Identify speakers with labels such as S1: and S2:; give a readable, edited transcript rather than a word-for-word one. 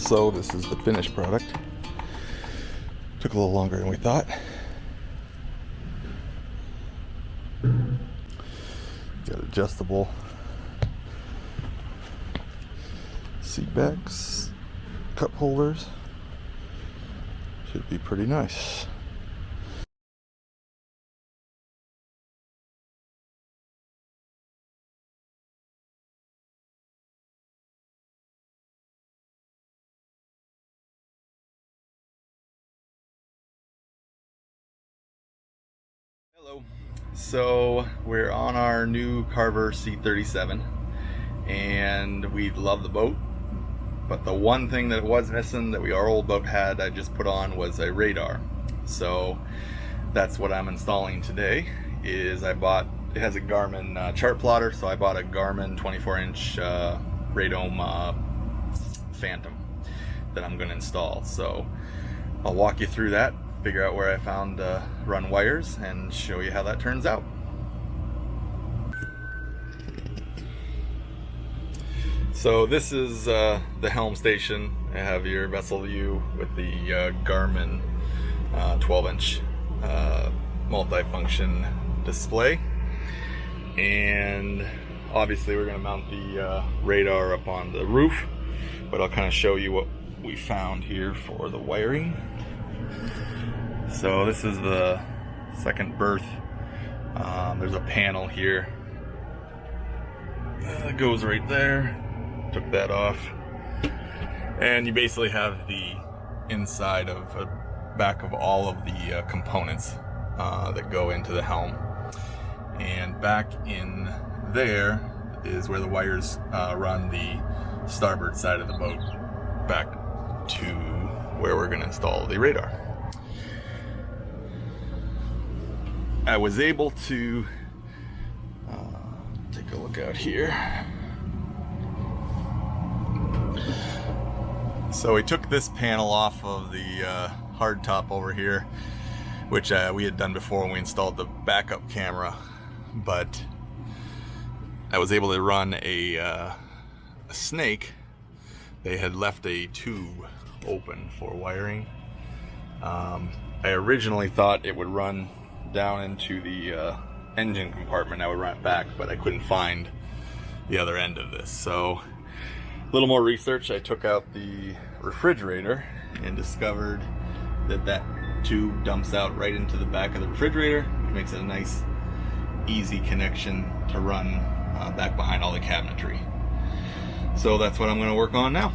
S1: So this is the finished product. Took a little longer than we thought. Got adjustable seat backs, cup holders. Should be pretty nice. Hello. So we're on our new Carver C37 and we love the boat, but the one thing that it was missing that our old boat had I just put on was a radar. So that's what I'm installing today. Is I bought, it has a Garmin chart plotter, so I bought a Garmin 24-inch Radome Phantom that I'm going to install. So I'll walk you through that, figure out where I found run wires, and show you how that turns out. So this is the Helm station. I have your vessel view with the Garmin 12-inch multi-function display, and obviously we're going to mount the radar up on the roof, but I'll kind of show you what we found here for the wiring. So this is the second berth. There's a panel here that goes right there. Took that off, and you basically have the inside of back of all of the components that go into the helm, and back in there is where the wires run the starboard side of the boat back to where we're going to install the radar. I was able to take a look out here. So we took this panel off of the hard top over here, which we had done before when we installed the backup camera, but I was able to run a snake. They had left a tube open for wiring. I originally thought it would run down into the engine compartment. I would run it back, but I couldn't find the other end of this. So a little more research, I took out the refrigerator and discovered that that tube dumps out right into the back of the refrigerator, which makes it a nice, easy connection to run back behind all the cabinetry. So that's what I'm going to work on now.